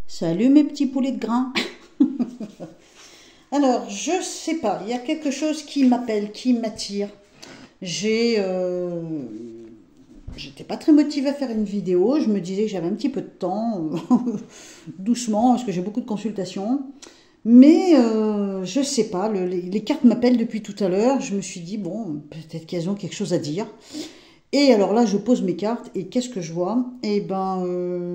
Salut mes petits poulets de grain. Alors, je sais pas, il y a quelque chose qui m'appelle, qui m'attire. J'étais pas très motivée à faire une vidéo, je me disais que j'avais un petit peu de temps, doucement, parce que j'ai beaucoup de consultations. Mais je sais pas, les cartes m'appellent depuis tout à l'heure, je me suis dit, bon, peut-être qu'elles ont quelque chose à dire. Et alors là, je pose mes cartes et qu'est-ce que je vois? Eh ben,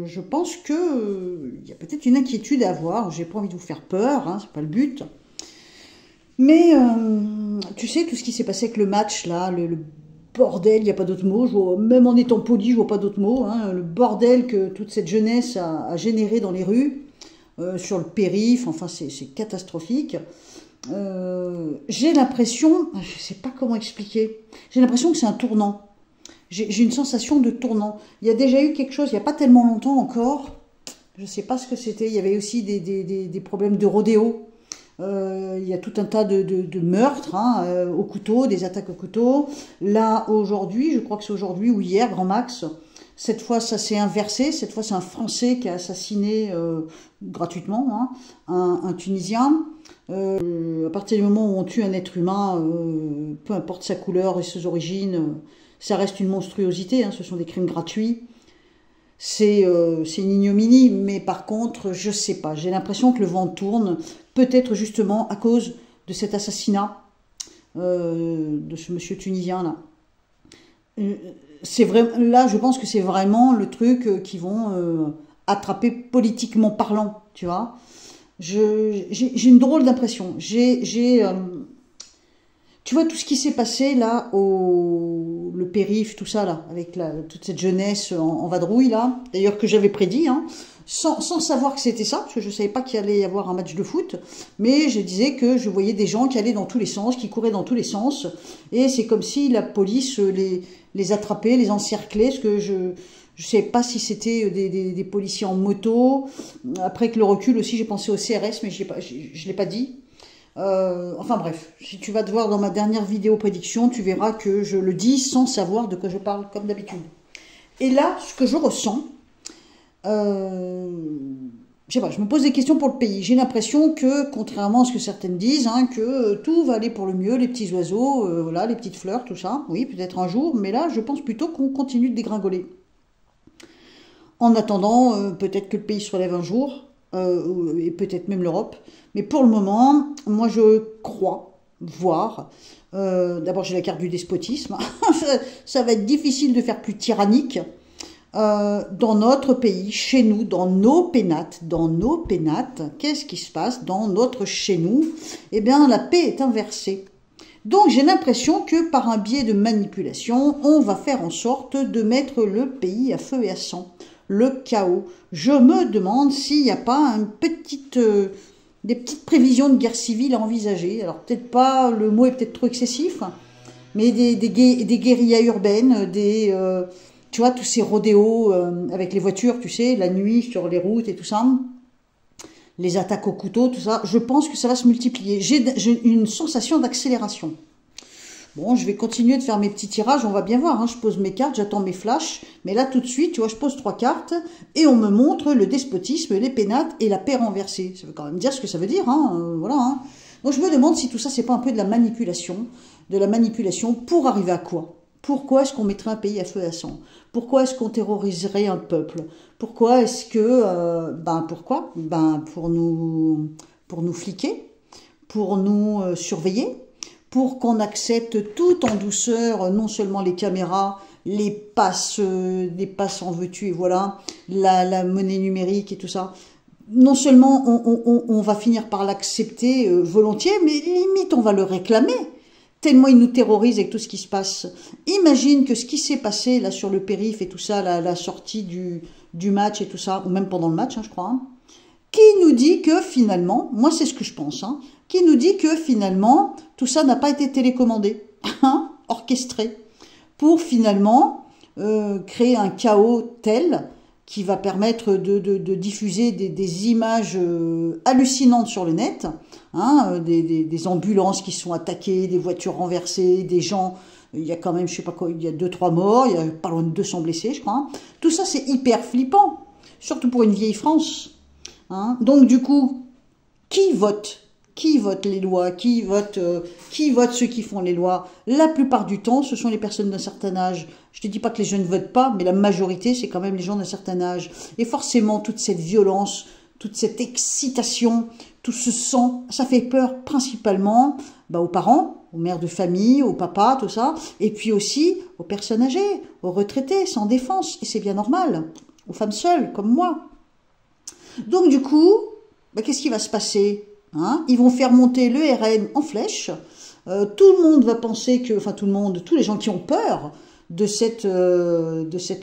je pense que il y a peut-être une inquiétude à avoir. J'ai pas envie de vous faire peur, hein, c'est pas le but. Mais tu sais, tout ce qui s'est passé avec le match là, le bordel, il n'y a pas d'autre mot. Même en étant poli, je vois pas d'autre mot. Hein, le bordel que toute cette jeunesse a généré dans les rues, sur le périph', enfin c'est catastrophique. J'ai l'impression, je sais pas comment expliquer. J'ai l'impression que c'est un tournant. J'ai une sensation de tournant. Il y a déjà eu quelque chose, il n'y a pas tellement longtemps encore, je ne sais pas ce que c'était, il y avait aussi des problèmes de rodéo. Il y a tout un tas de meurtres hein, au couteau, des attaques au couteau. Là, aujourd'hui, je crois que c'est aujourd'hui ou hier, grand max, cette fois ça s'est inversé, cette fois c'est un Français qui a assassiné gratuitement hein, un Tunisien. À partir du moment où on tue un être humain, peu importe sa couleur et ses origines, ça reste une monstruosité, hein, ce sont des crimes gratuits. C'est une ignominie, mais par contre, je sais pas, j'ai l'impression que le vent tourne, peut-être justement à cause de cet assassinat de ce monsieur tunisien là. C'est vrai, là, je pense que c'est vraiment le truc qu'ils vont attraper politiquement parlant, tu vois. J'ai une drôle d'impression. Tu vois tout ce qui s'est passé là, le périph, tout ça là, avec toute cette jeunesse en vadrouille là, d'ailleurs que j'avais prédit, hein, sans savoir que c'était ça, parce que je ne savais pas qu'il allait y avoir un match de foot, mais je disais que je voyais des gens qui allaient dans tous les sens, qui couraient dans tous les sens, et c'est comme si la police les attrapait, les encerclait, parce que je ne sais pas si c'était des policiers en moto. Après, avec le recul aussi, j'ai pensé au CRS, mais je ne l'ai pas dit. Enfin bref, si tu vas te voir dans ma dernière vidéo prédiction, tu verras que je le dis sans savoir de quoi je parle, comme d'habitude. Et là, ce que je ressens, je sais pas, je me pose des questions pour le pays. J'ai l'impression que, contrairement à ce que certaines disent, hein, que tout va aller pour le mieux, les petits oiseaux, voilà, les petites fleurs, tout ça. Oui, peut-être un jour, mais là, je pense plutôt qu'on continue de dégringoler. En attendant, peut-être que le pays se relève un jour, et peut-être même l'Europe. Mais pour le moment, moi je crois voir. D'abord, j'ai la carte du despotisme. Ça va être difficile de faire plus tyrannique. Dans notre pays, chez nous, dans nos pénates, qu'est-ce qui se passe dans notre chez nous? Eh bien, la paix est inversée. Donc j'ai l'impression que par un biais de manipulation, on va faire en sorte de mettre le pays à feu et à sang. Le chaos. Je me demande s'il n'y a pas des petites prévisions de guerre civile à envisager. Alors peut-être pas, le mot est peut-être trop excessif, mais des guérillas urbaines, tu vois, tous ces rodéos avec les voitures, tu sais, la nuit sur les routes et tout ça, les attaques au couteau, tout ça, je pense que ça va se multiplier. J'ai une sensation d'accélération. Bon, je vais continuer de faire mes petits tirages, on va bien voir, hein. Je pose mes cartes, j'attends mes flashs, mais là tout de suite, tu vois, je pose 3 cartes, et on me montre le despotisme, les pénates et la paix renversée. Ça veut quand même dire ce que ça veut dire, hein, voilà. Hein. Donc je me demande si tout ça, c'est pas un peu de la manipulation pour arriver à quoi? Pourquoi est-ce qu'on mettrait un pays à feu et à sang? Pourquoi est-ce qu'on terroriserait un peuple? Pourquoi est-ce que, pourquoi? Pour nous fliquer, pour nous surveiller, pour qu'on accepte tout en douceur, non seulement les caméras, les passes en veux-tu et voilà, la monnaie numérique et tout ça. Non seulement on va finir par l'accepter volontiers, mais limite on va le réclamer, tellement il nous terrorise avec tout ce qui se passe. Imagine que ce qui s'est passé là sur le périph' et tout ça, la sortie du match et tout ça, ou même pendant le match, hein, je crois, hein, qui nous dit que finalement, moi c'est ce que je pense, hein, qui nous dit que finalement, tout ça n'a pas été télécommandé, hein, orchestré, pour finalement créer un chaos tel qui va permettre de diffuser des images hallucinantes sur le net, hein, des ambulances qui sont attaquées, des voitures renversées, des gens, il y a quand même, je sais pas quoi, il y a 2-3 morts, il y a pas loin de 200 blessés, je crois. Hein. Tout ça, c'est hyper flippant, surtout pour une vieille France. Hein. Donc du coup, qui vote? Qui vote les lois? Qui vote ceux qui font les lois? La plupart du temps, ce sont les personnes d'un certain âge. Je te dis pas que les jeunes ne votent pas, mais la majorité, c'est quand même les gens d'un certain âge. Et forcément, toute cette violence, toute cette excitation, tout ce sang, ça fait peur principalement aux parents, aux mères de famille, aux papas, tout ça, et puis aussi aux personnes âgées, aux retraités, sans défense, et c'est bien normal, aux femmes seules, comme moi. Donc du coup, qu'est-ce qui va se passer? Hein, ils vont faire monter le RN en flèche. Tout le monde va penser que, enfin tout le monde, tous les gens qui ont peur de cette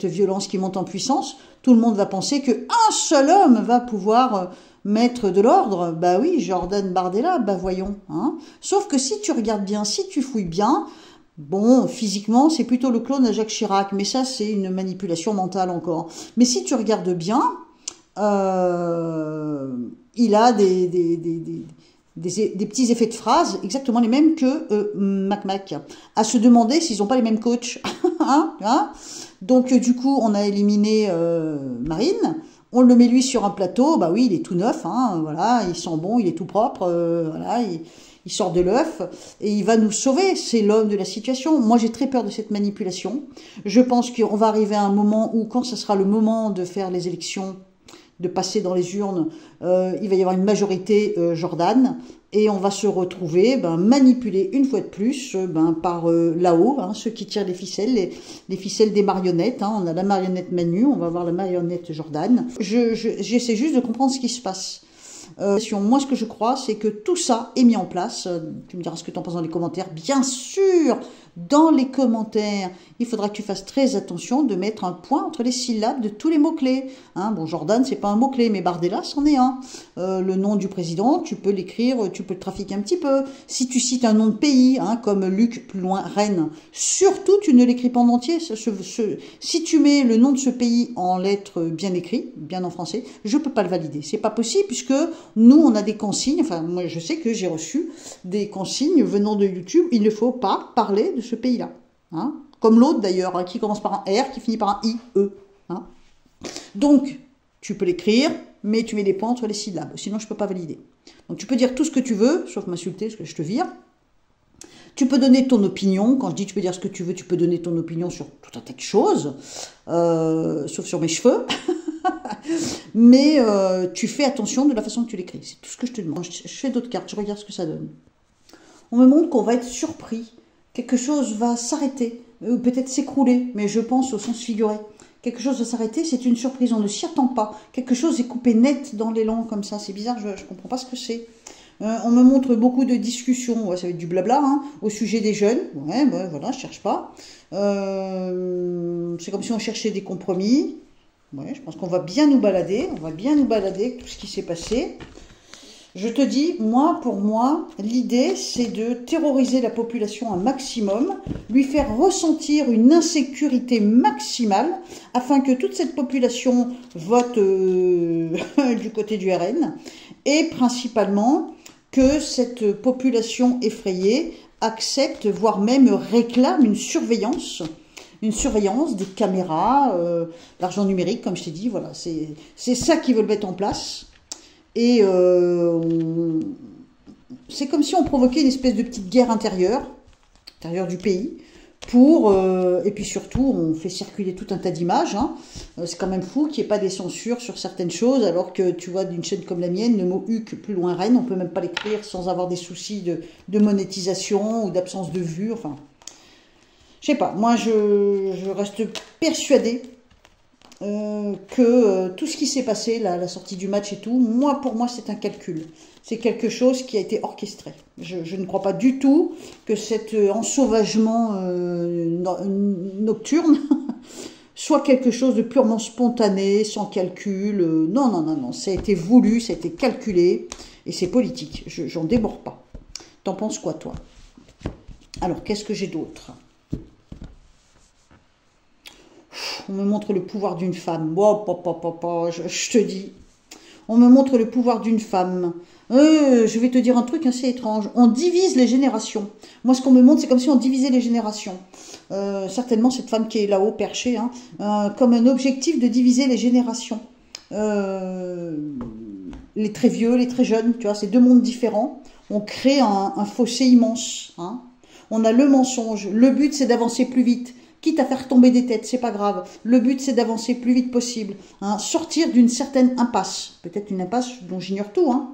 violence qui monte en puissance, tout le monde va penser qu'un seul homme va pouvoir mettre de l'ordre. Bah oui, Jordan Bardella, bah voyons. Hein. Sauf que si tu regardes bien, si tu fouilles bien, bon, physiquement, c'est plutôt le clone de Jacques Chirac, mais ça, c'est une manipulation mentale encore. Mais si tu regardes bien, il a des petits effets de phrase exactement les mêmes que Mac. À se demander s'ils n'ont pas les mêmes coachs. Hein. Donc, du coup, on a éliminé Marine. On le met lui sur un plateau. Bah oui, il est tout neuf. Hein, voilà, il sent bon, il est tout propre. Voilà, il sort de l'œuf et il va nous sauver. C'est l'homme de la situation. Moi, j'ai très peur de cette manipulation. Je pense qu'on va arriver à un moment où, quand ce sera le moment de faire les élections, de passer dans les urnes, il va y avoir une majorité Jordan, et on va se retrouver manipulé une fois de plus par là-haut, hein, ceux qui tirent les ficelles, les ficelles des marionnettes. Hein. On a la marionnette Manu, on va avoir la marionnette Jordan. J'essaie juste de comprendre ce qui se passe. Moi, ce que je crois, c'est que tout ça est mis en place. Tu me diras ce que tu en penses dans les commentaires. Bien sûr, dans les commentaires, il faudra que tu fasses très attention de mettre un point entre les syllabes de tous les mots-clés. Hein, bon, Jordan, c'est pas un mot-clé, mais Bardella, c'en est un. Le nom du président, tu peux l'écrire, tu peux le trafiquer un petit peu. Si tu cites un nom de pays, hein, comme Luc, plus loin, Rennes, surtout, tu ne l'écris pas en entier. Si tu mets le nom de ce pays en lettres bien écrites, bien en français, je peux pas le valider. C'est pas possible, puisque nous, on a des consignes. Enfin, moi, je sais que j'ai reçu des consignes venant de YouTube. Il ne faut pas parler de ce pays-là. Hein, comme l'autre d'ailleurs, hein, qui commence par un R, qui finit par un I-E. Hein. Donc, tu peux l'écrire, mais tu mets des points entre les syllabes. Sinon, je ne peux pas valider. Donc, tu peux dire tout ce que tu veux, sauf m'insulter, parce que je te vire. Tu peux donner ton opinion. Quand je dis tu peux dire ce que tu veux, tu peux donner ton opinion sur tout un tas de choses, sauf sur mes cheveux. Mais tu fais attention de la façon que tu l'écris. C'est tout ce que je te demande. Je fais d'autres cartes, je regarde ce que ça donne. On me montre qu'on va être surpris. Quelque chose va s'arrêter, ou peut-être s'écrouler, mais je pense au sens figuré. Quelque chose va s'arrêter, c'est une surprise, on ne s'y attend pas. Quelque chose est coupé net dans l'élan comme ça, c'est bizarre, je ne comprends pas ce que c'est. On me montre beaucoup de discussions, ouais, ça va être du blabla, hein, au sujet des jeunes. Ouais, voilà, je cherche pas. C'est comme si on cherchait des compromis. Ouais, je pense qu'on va bien nous balader, avec tout ce qui s'est passé. Je te dis, pour moi, l'idée, c'est de terroriser la population un maximum, lui faire ressentir une insécurité maximale, afin que toute cette population vote du côté du RN, et principalement que cette population effrayée accepte, voire même réclame une surveillance des caméras, l'argent numérique, comme je t'ai dit, voilà, c'est ça qu'ils veulent mettre en place. Et c'est comme si on provoquait une espèce de petite guerre intérieure du pays, et puis surtout, on fait circuler tout un tas d'images. Hein. C'est quand même fou qu'il n'y ait pas des censures sur certaines choses, alors que tu vois, d'une chaîne comme la mienne, le mot HUC, plus loin Rennes, on peut même pas l'écrire sans avoir des soucis de monétisation ou d'absence de vue, enfin... Je sais pas, moi je reste persuadée que tout ce qui s'est passé, la sortie du match et tout, pour moi c'est un calcul. C'est quelque chose qui a été orchestré. Je ne crois pas du tout que cet ensauvagement nocturne soit quelque chose de purement spontané, sans calcul. Non, ça a été voulu, ça a été calculé, et c'est politique. J'en démords pas. T'en penses quoi, toi? Alors, qu'est-ce que j'ai d'autre? On me montre le pouvoir d'une femme. Je te dis. On me montre le pouvoir d'une femme. Je vais te dire un truc assez étrange. On divise les générations. Moi, ce qu'on me montre, c'est comme si on divisait les générations. Certainement, cette femme qui est là-haut, perchée, hein, comme un objectif de diviser les générations. les très vieux, les très jeunes, tu vois, c'est deux mondes différents. On crée un fossé immense, hein. On a le mensonge. Le but, c'est d'avancer plus vite. Quitte à faire tomber des têtes, c'est pas grave. Le but, c'est d'avancer plus vite possible. Hein. Sortir d'une certaine impasse. Peut-être une impasse dont j'ignore tout. Hein.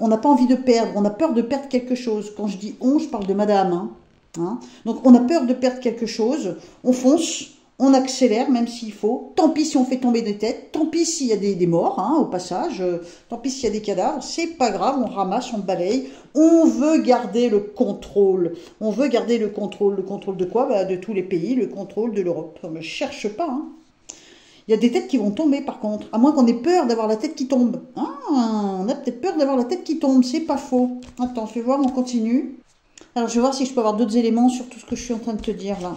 On n'a pas envie de perdre. On a peur de perdre quelque chose. Quand je dis on, je parle de madame. Hein. Hein. Donc, on a peur de perdre quelque chose. On fonce. On accélère, même s'il faut. Tant pis si on fait tomber des têtes. Tant pis s'il y a des morts, hein, au passage. Tant pis s'il y a des cadavres. C'est pas grave, on ramasse, on balaye. On veut garder le contrôle. On veut garder le contrôle. Le contrôle de quoi? Bah, de tous les pays, le contrôle de l'Europe. On ne cherche pas. Hein. Il y a des têtes qui vont tomber, par contre. À moins qu'on ait peur d'avoir la tête qui tombe. Ah, on a peut-être peur d'avoir la tête qui tombe. C'est pas faux. Attends, je vais voir, on continue. Alors, je vais voir si je peux avoir d'autres éléments sur tout ce que je suis en train de te dire, là.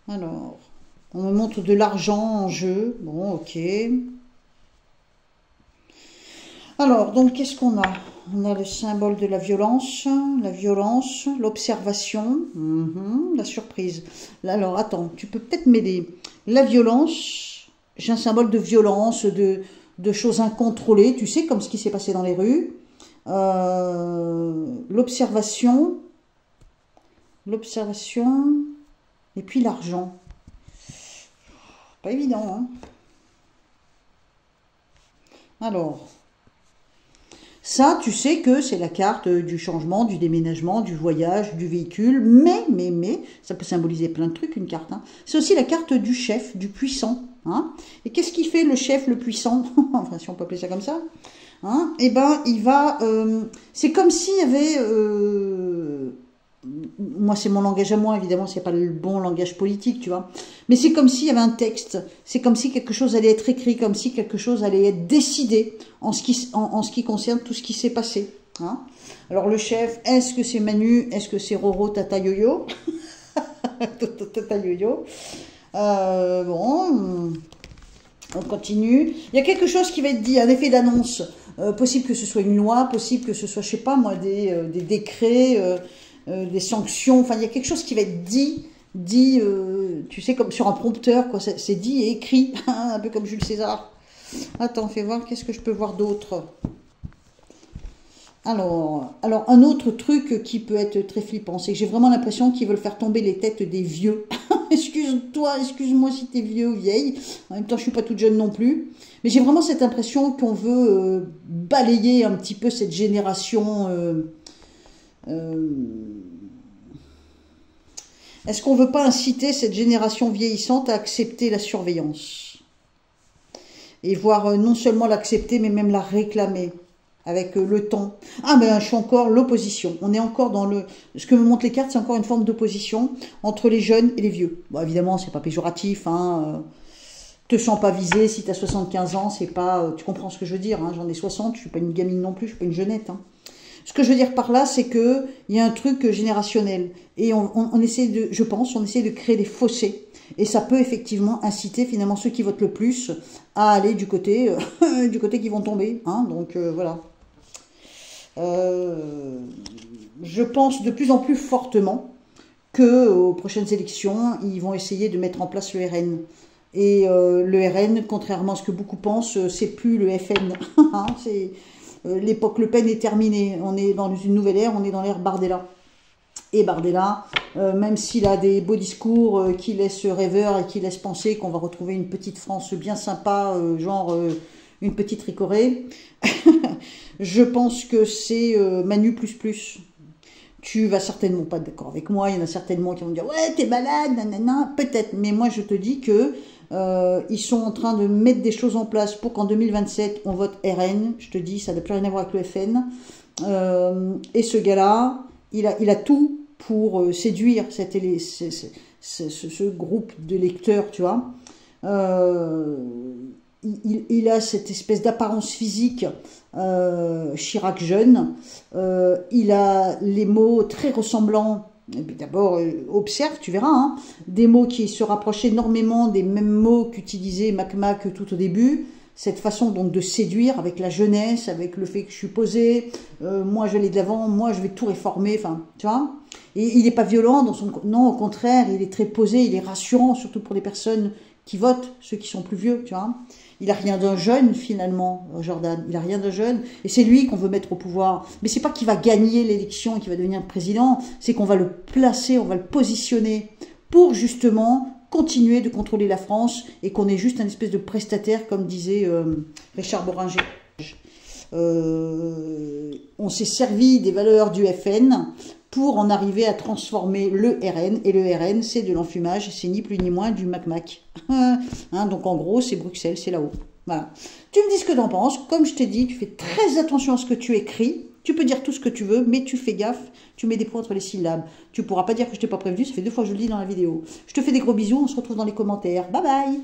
Alors, on me montre de l'argent en jeu. Bon, ok. Alors, donc, qu'est-ce qu'on a? On a le symbole de la violence, l'observation, la surprise. Alors, attends, tu peux peut-être m'aider. La violence, j'ai un symbole de violence, de choses incontrôlées, tu sais, comme ce qui s'est passé dans les rues. L'observation, et puis l'argent. Pas évident, hein. Alors, ça, tu sais que c'est la carte du changement, du déménagement, du voyage, du véhicule, mais, ça peut symboliser plein de trucs, une carte. Hein. C'est aussi la carte du chef, du puissant. Hein. Et qu'est-ce qui fait le chef, le puissant? Enfin, si on peut appeler ça comme ça. Hein. Eh ben, il va... c'est comme s'il y avait... moi, c'est mon langage à moi, évidemment, c'est pas le bon langage politique, tu vois. Mais c'est comme s'il y avait un texte, c'est comme si quelque chose allait être écrit, comme si quelque chose allait être décidé en ce qui concerne tout ce qui s'est passé. Hein. Alors, le chef, est-ce que c'est Manu? Est-ce que c'est Roro, Tata Yo-Yo? Tata Yo-Yo. Bon, on continue. Il y a quelque chose qui va être dit, un effet d'annonce. Possible que ce soit une loi, possible que ce soit, je sais pas moi, des décrets... des sanctions, enfin il y a quelque chose qui va être dit, tu sais, comme sur un prompteur, quoi, c'est dit et écrit, un peu comme Jules César. Attends, fais voir, qu'est-ce que je peux voir d'autre? Alors, un autre truc qui peut être très flippant, c'est que j'ai vraiment l'impression qu'ils veulent faire tomber les têtes des vieux. Excuse-moi si t'es vieux ou vieille, en même temps je suis pas toute jeune non plus, mais j'ai vraiment cette impression qu'on veut balayer un petit peu cette génération... Est-ce qu'on ne veut pas inciter cette génération vieillissante à accepter la surveillance? Et voir non seulement l'accepter, mais même la réclamer avec le temps. Ah ben je suis encore l'opposition. On est encore dans le... Ce que me montrent les cartes, c'est encore une forme d'opposition entre les jeunes et les vieux. Bon, évidemment, c'est pas péjoratif, hein. Te sens pas visé si tu as 75 ans, c'est pas... Tu comprends ce que je veux dire, hein. J'en ai 60, je suis pas une gamine non plus, je suis pas une jeunette, hein. Ce que je veux dire par là, c'est que il y a un truc générationnel. Et on essaie de, je pense, on essaie de créer des fossés. Et ça peut effectivement inciter finalement ceux qui votent le plus à aller du côté qui vont tomber. Hein, donc voilà. Je pense de plus en plus fortement que aux prochaines élections, ils vont essayer de mettre en place le RN. Et le RN, contrairement à ce que beaucoup pensent, c'est plus le FN. Hein, c'est... L'époque Le Pen est terminée, on est dans une nouvelle ère, on est dans l'ère Bardella. Et Bardella, même s'il a des beaux discours qui laissent rêveur et qui laissent penser qu'on va retrouver une petite France bien sympa, genre une petite Ricoré, je pense que c'est Manu plus plus. Tu vas certainement pas être d'accord avec moi, il y en a certainement qui vont dire « Ouais, t'es malade, nanana », peut-être, mais moi je te dis que ils sont en train de mettre des choses en place pour qu'en 2027, on vote RN. Je te dis, ça n'a plus rien à voir avec le FN. Et ce gars-là, il a tout pour séduire ce groupe de lecteurs, tu vois. Il a cette espèce d'apparence physique Chirac jeune. Il a les mots très ressemblants. D'abord, observe, tu verras, hein, des mots qui se rapprochent énormément des mêmes mots qu'utilisait Mac tout au début. Cette façon donc de séduire avec la jeunesse, avec le fait que je suis posée, moi je vais aller de l'avant, moi je vais tout réformer, enfin, tu vois. Et il n'est pas violent dans son... Non, au contraire, il est très posé, il est rassurant, surtout pour les personnes qui votent, ceux qui sont plus vieux, tu vois. Il n'a rien d'un jeune, finalement, Jordan. Il n'a rien d'un jeune. Et c'est lui qu'on veut mettre au pouvoir. Mais c'est pas qu'il va gagner l'élection et qu'il va devenir président. C'est qu'on va le placer, on va le positionner pour, justement, continuer de contrôler la France et qu'on est juste un espèce de prestataire, comme disait Richard Boringer. On s'est servi des valeurs du FN pour en arriver à transformer le RN. Et le RN, c'est de l'enfumage, c'est ni plus ni moins du Mac-Mac. Hein, donc en gros, c'est Bruxelles, c'est là-haut. Voilà. Tu me dis ce que tu en penses. Comme je t'ai dit, tu fais très attention à ce que tu écris. Tu peux dire tout ce que tu veux, mais tu fais gaffe, tu mets des points entre les syllabes. Tu pourras pas dire que je t'ai pas prévenu, ça fait 2 fois que je le dis dans la vidéo. Je te fais des gros bisous, on se retrouve dans les commentaires. Bye bye!